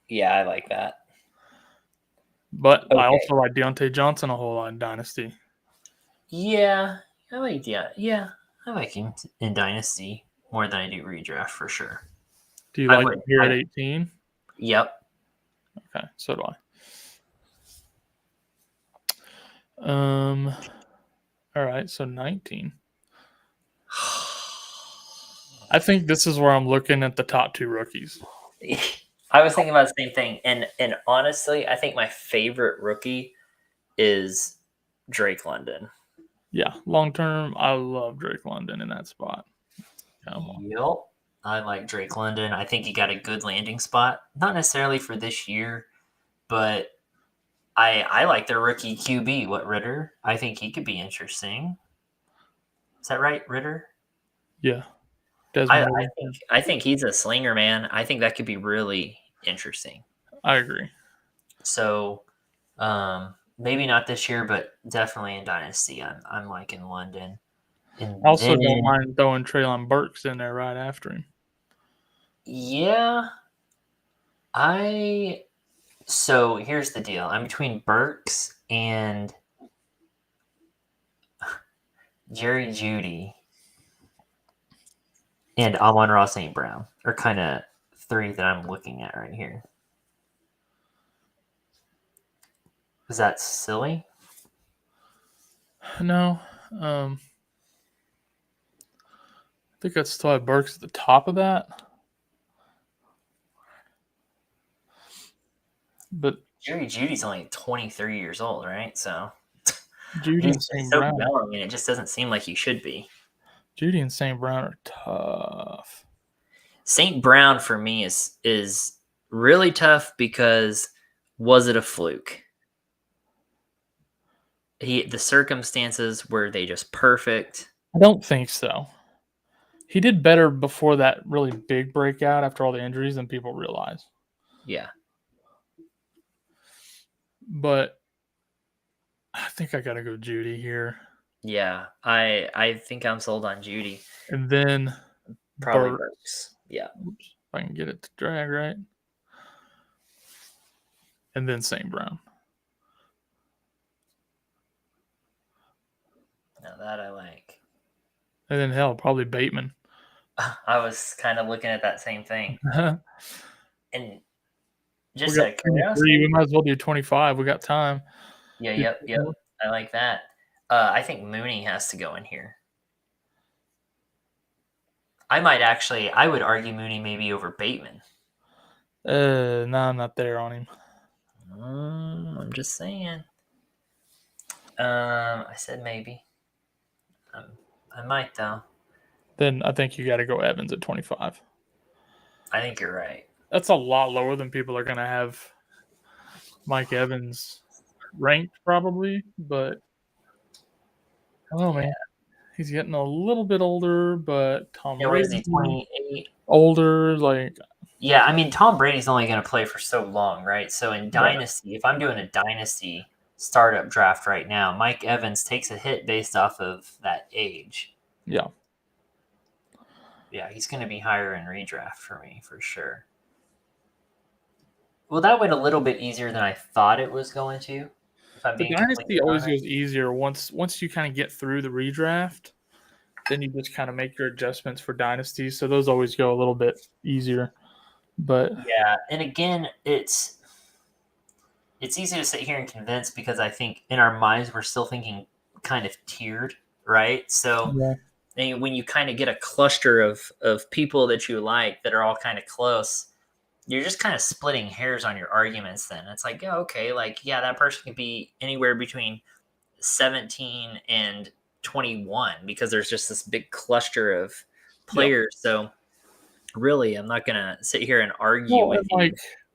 Yeah, I like that. But okay. I also like Deontay Johnson a whole lot in Dynasty. Yeah, I like I like him in Dynasty more than I do redraft for sure. Do you like him here at 18? Yep. Okay, so do I. All right, so 19. I think this is where I'm looking at the top two rookies. I was thinking about the same thing, and honestly, I think my favorite rookie is Drake London. Yeah, long term, I love Drake London in that spot. Yep, I like Drake London. I think he got a good landing spot, not necessarily for this year, but I like their rookie QB. What, Ritter? I think he could be interesting. Is that right, Ritter? Yeah. I think he's a slinger, man. I think that could be really interesting. I agree. So, maybe not this year, but definitely in Dynasty, I'm liking London. And also, don't mind throwing Treylon Burks in there right after him. Yeah. So here's the deal. I'm between Burks and Jerry Jeudy and Amon-Ra St. Brown are kind of three that I'm looking at right here. Is that silly? No. think I'd still have Burks at the top of that. But Jerry Judy's only 23 years old, right? So Judy he's and St. so Brown. young, and it just doesn't seem like he should be. Judy and St. Brown are tough. St. Brown for me is really tough because was it a fluke? The circumstances were they just perfect? I don't think so. He did better before that really big breakout after all the injuries than people realize. Yeah. But I think I got to go Judy here. Yeah, I think I'm sold on Judy. And then Probably Burks. Burks. Yeah. Oops, if I can get it to drag right. And then St. Brown. Now that I like. And then hell, probably Bateman. I was kind of looking at that same thing. And just we out of got curiosity, we might as well do 25. We got time. Yeah, yep. I like that. I think Mooney has to go in here. I would argue Mooney maybe over Bateman. No, I'm not there on him. I'm just saying. I said maybe. I might though. Then I think you got to go Evans at 25. I think you're right. That's a lot lower than people are going to have Mike Evans ranked probably, but I don't know, man. He's getting a little bit older, but Tom What is Brady he, 28? older, like Yeah, I mean Tom Brady's only going to play for so long, right? So in Right. Dynasty, if I'm doing a Dynasty startup draft right now, Mike Evans takes a hit based off of that age. Yeah. Yeah, he's going to be higher in redraft for me, for sure. Well, that went a little bit easier than I thought it was going to. If I'm The being Dynasty completely always honest. goes easier once you kind of get through the redraft. Then you just kind of make your adjustments for Dynasty. So those always go a little bit easier. But Yeah, and again, it's easy to sit here and convince because I think in our minds we're still thinking kind of tiered, right? So yeah. and when you kind of get a cluster of people that you like that are all kind of close, you're just kind of splitting hairs on your arguments then. It's like, yeah, okay, like, yeah, that person could be anywhere between 17 and 21 because there's just this big cluster of players. So really, I'm not going to sit here and argue with you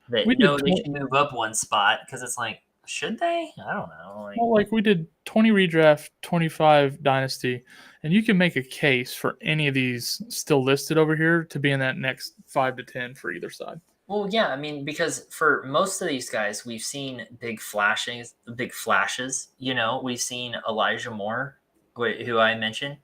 that we no, did they should move up one spot because it's like, should they? I don't know. like we did 20 redraft, 25 Dynasty, and you can make a case for any of these still listed over here to be in that next 5 to 10 for either side. Well, yeah, I mean, because for most of these guys, we've seen big flashes. You know, we've seen Elijah Moore, who I mentioned,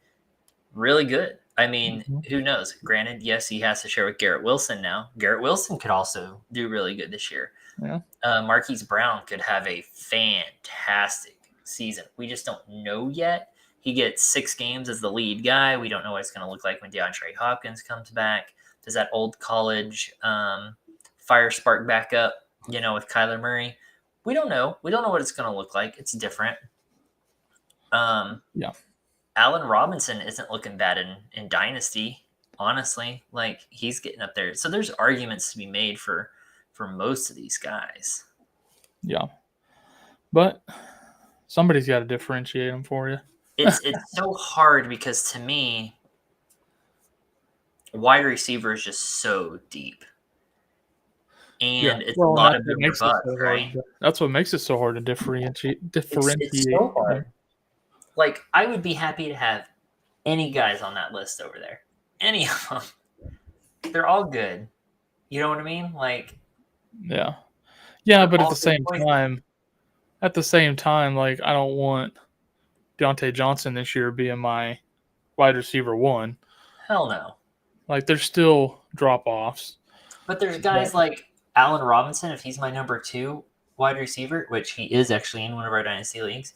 really good. I mean, who knows? Granted, yes, he has to share with Garrett Wilson now. Garrett Wilson could also do really good this year. Yeah. Marquis Brown could have a fantastic season. We just don't know yet. He gets 6 games as the lead guy. We don't know what it's going to look like when DeAndre Hopkins comes back. Does that old college fire spark back up, you know, with Kyler Murray? We don't know. We don't know what it's going to look like. It's different. Yeah. Alvin Robinson isn't looking bad in Dynasty, honestly. Like, he's getting up there. So there's arguments to be made for most of these guys. Yeah. But somebody's got to differentiate them for you. It's so hard because to me, wide receiver is just so deep. And it's a lot of them bust, right? That's what makes it so hard to differentiate. It's so hard. Like, I would be happy to have any guys on that list over there. Any of them. They're all good. You know what I mean? Like, yeah. Yeah, but at the same time, like, I don't want Deontay Johnson this year being my wide receiver 1. Hell no. Like, there's still drop-offs. But there's guys like Alvin Robinson, if he's my number 2 wide receiver, which he is actually in one of our Dynasty leagues,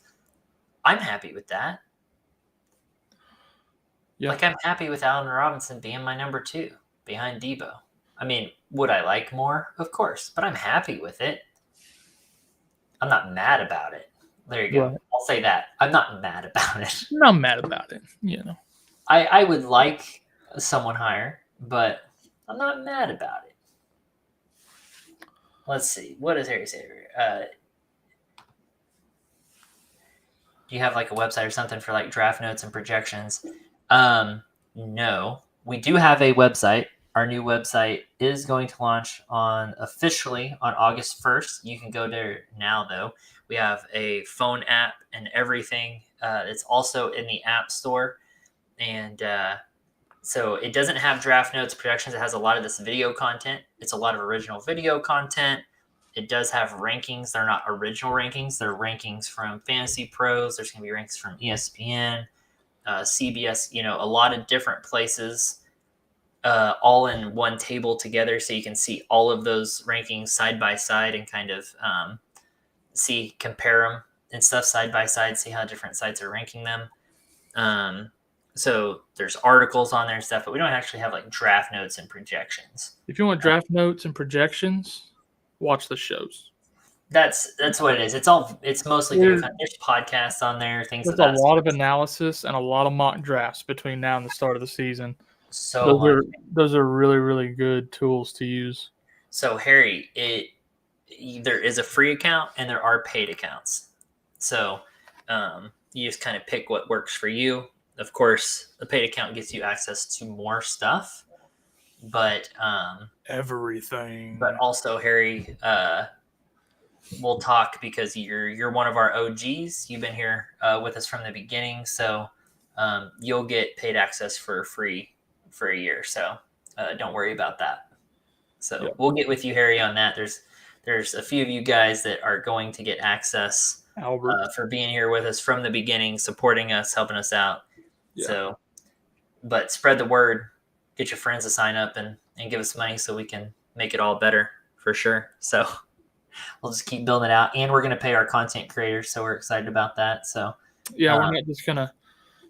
I'm happy with that. Yeah. Like, I'm happy with Alvin Robinson being my number 2 behind Debo. I mean, would I like more? Of course, but I'm happy with it. I'm not mad about it. There you go. Right. I'll say that. I'm not mad about it. I'm not mad about it, you know. I would like someone higher, but I'm not mad about it. Let's see. What does Harry say here? Do you have like a website or something for like draft notes and projections? No. We do have a website. Our new website is going to launch officially on August 1st. You can go there now, though. We have a phone app and everything. It's also in the App Store. And so it doesn't have draft notes, projections. It has a lot of this video content. It's a lot of original video content. It does have rankings. They're not original rankings. They're rankings from Fantasy Pros. There's going to be rankings from ESPN, CBS, a lot of different places, all in one table together. So you can see all of those rankings side by side and kind of compare them and stuff side by side, see how different sites are ranking them. So there's articles on there and stuff, but we don't actually have like draft notes and projections. If you want draft notes and projections, watch the shows. That's what it is. It's mostly video content. There's podcasts on there, things There's of that. There's a lot of analysis and a lot of mock drafts between now and the start of the season. Those are really, really good tools to use. So Harry, there is a free account and there are paid accounts. So you just kind of pick what works for you. Of course, the paid account gets you access to more stuff, but everything. But also, Harry, we'll talk because you're one of our OGs. You've been here with us from the beginning, so you'll get paid access for free for a year. So don't worry about that. So We'll get with you, Harry, on that. There's a few of you guys that are going to get access for being here with us from the beginning, supporting us, helping us out. Yeah. So, but spread the word, get your friends to sign up and give us money so we can make it all better for sure. So we'll just keep building it out, and we're going to pay our content creators. So we're excited about that. So yeah, we're not just going to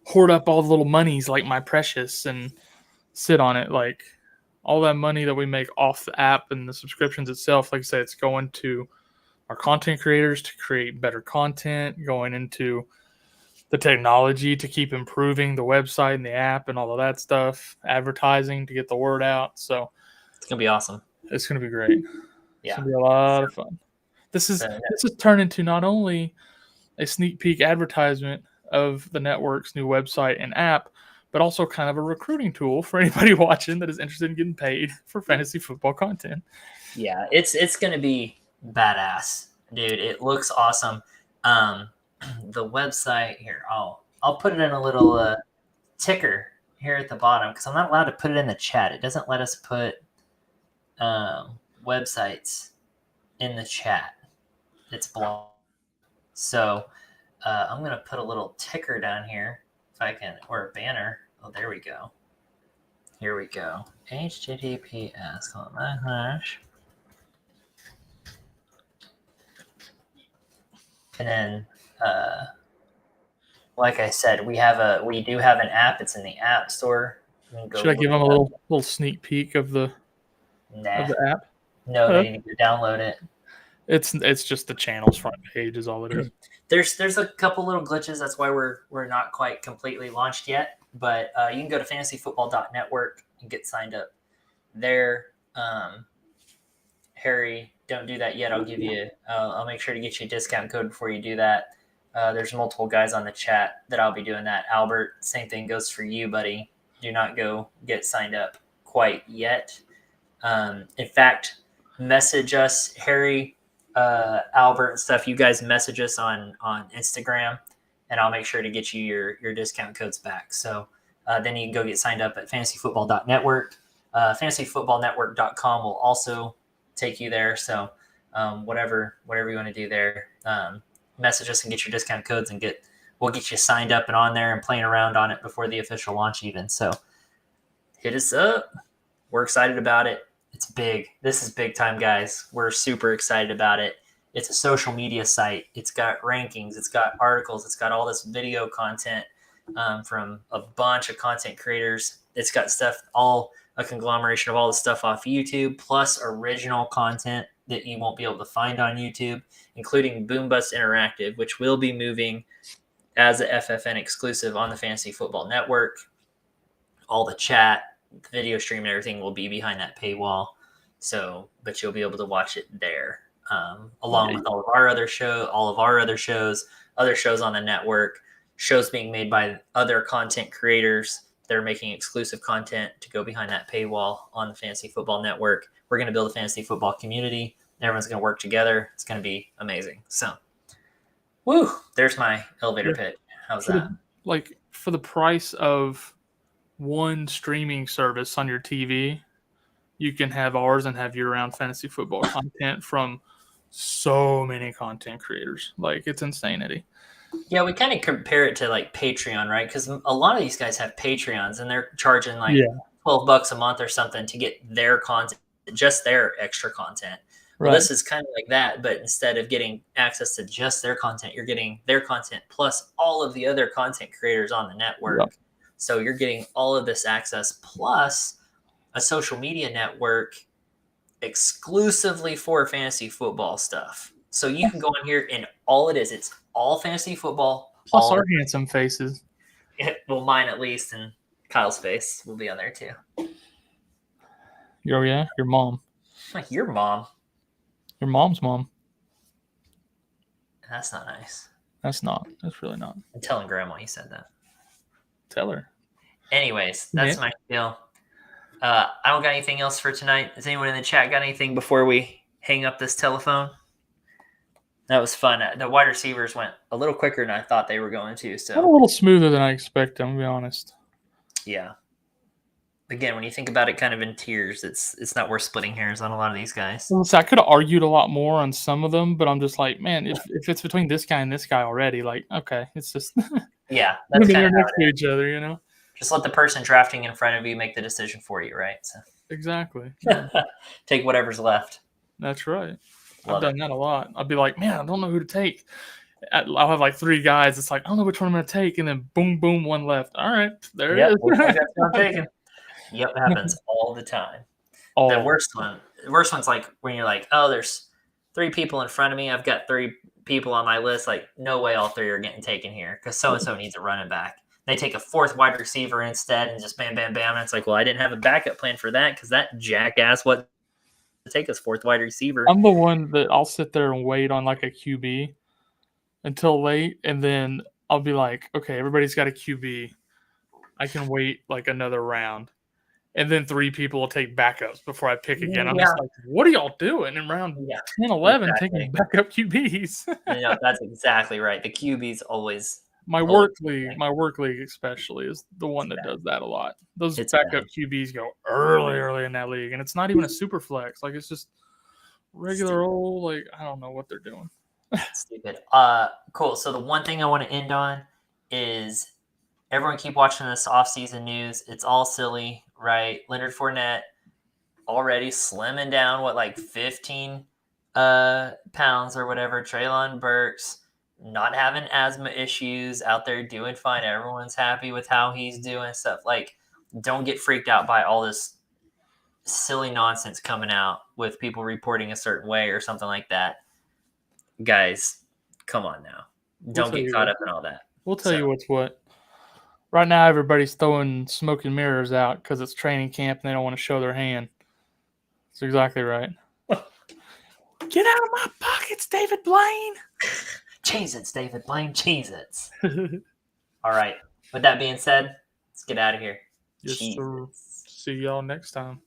hoard up all the little monies like My Precious and sit on it. Like all that money that we make off the app and the subscriptions itself, like I said, it's going to our content creators to create better content, going into the technology to keep improving the website and the app and all of that stuff, advertising to get the word out. So it's going to be awesome. It's going to be great. Yeah. It's going to be a lot of fun. This has turned into not only a sneak peek advertisement of the network's new website and app, but also kind of a recruiting tool for anybody watching that is interested in getting paid for fantasy football content. Yeah, it's going to be badass, dude. It looks awesome. The website here, I'll put it in a little ticker here at the bottom because I'm not allowed to put it in the chat. It doesn't let us put websites in the chat. It's blocked. So I'm going to put a little ticker down here if I can, or a banner. Oh, there we go. Here we go. HTTPS. And then, like I said, we do have an app. It's in the App Store. Should I give them a little sneak peek of the app? No, they need to download it. It's just the channel's front page is all it is. There's a couple little glitches. That's why we're not quite completely launched yet. But you can go to fantasyfootball.network and get signed up there. Harry, don't do that yet. I'll make sure to get you a discount code before you do that. There's multiple guys on the chat that I'll be doing that. Albert, same thing goes for you, buddy. Do not go get signed up quite yet. In fact, message us, Harry, Albert, and stuff. You guys message us on Instagram, and I'll make sure to get you your discount codes back. So then you can go get signed up at fantasyfootball.network. Fantasyfootballnetwork.com will also take you there. So whatever you want to do there, message us and get your discount codes, and we'll get you signed up and on there and playing around on it before the official launch even. So hit us up. We're excited about it. It's big. This is big time, guys. We're super excited about it. It's a social media site. It's got rankings. It's got articles. It's got all this video content from a bunch of content creators. It's got stuff, a conglomeration of all the stuff off YouTube, plus original content that you won't be able to find on YouTube, including BOOMBUST Interactive, which will be moving as a FFN exclusive on the Fantasy Football Network. All the chat, the video stream and everything will be behind that paywall. So, but you'll be able to watch it there, along with all of our other shows, other shows on the network, shows being made by other content creators. They're making exclusive content to go behind that paywall on the Fantasy Football Network. We're going to build a fantasy football community. Everyone's going to work together. It's going to be amazing. So, woo! There's my elevator pitch. How's that? For the price of one streaming service on your TV, you can have ours and have year-round fantasy football content from so many content creators. Like, it's insanity. Yeah, we kind of compare it to like Patreon, right? Because a lot of these guys have Patreons and they're charging like $12 a month or something to get their content, just their extra content. Well, this is kind of like that, but instead of getting access to just their content, you're getting their content plus all of the other content creators on the network. Yep. So you're getting all of this access plus a social media network exclusively for fantasy football stuff. So you can go on here and all it is, it's all fantasy football. Plus our handsome faces. Well, mine at least, and Kyle's face will be on there too. Oh yeah, your mom. Your mom. Your mom's mom. That's not nice. That's not. That's really not. I'm telling Grandma you said that. Tell her. Anyways, that's my deal. I don't got anything else for tonight. Has anyone in the chat got anything before we hang up this telephone? That was fun. The wide receivers went a little quicker than I thought they were going to. So a little smoother than I expected, I'm going to be honest. Yeah. Again, when you think about it kind of in tiers, it's not worth splitting hairs on a lot of these guys. Well, so I could have argued a lot more on some of them, but I'm just like, man, if it's between this guy and this guy already, like, okay, it's just yeah, that's kind of next to each other, you know. Just let the person drafting in front of you make the decision for you, right? So exactly. Take whatever's left. That's right. I've done that a lot. I'll be like, man, I don't know who to take. I'll have like 3 guys. It's like, I don't know which one I'm going to take, and then boom, boom, one left. All right, there it is. That's what I'm taking. Yep, it happens all the time. The worst one's like when you're like, oh, there's 3 people in front of me. I've got 3 people on my list. Like, no way all 3 are getting taken here because so-and-so needs a running back. They take a 4th wide receiver instead and just bam, bam, bam. And it's like, well, I didn't have a backup plan for that because that jackass to take his 4th wide receiver. I'm the one that I'll sit there and wait on like a QB until late, and then I'll be like, okay, everybody's got a QB. I can wait like another round. And then 3 people will take backups before I pick again. I'm just like, what are y'all doing in round 10, 11, taking backup QBs? That's exactly right. The QB's always my work league especially is the one that does that a lot. Those backup QBs go early in that league, and it's not even a super flex. Like, it's just regular old, like, I don't know what they're doing. Stupid. Cool. So the one thing I want to end on is everyone keep watching this offseason news. It's all silly, right? Leonard Fournette already slimming down, like 15 pounds or whatever. Treylon Burks not having asthma issues, out there doing fine. Everyone's happy with how he's doing stuff. Like, don't get freaked out by all this silly nonsense coming out with people reporting a certain way or something like that. Guys, come on now. Don't get caught up in all that. We'll tell you what's what. Right now, everybody's throwing smoke and mirrors out because it's training camp and they don't want to show their hand. That's exactly right. Get out of my pockets, David Blaine. Cheez-Its, David Blaine. Cheez-Its. All right. With that being said, let's get out of here. Yes, sir. See y'all next time.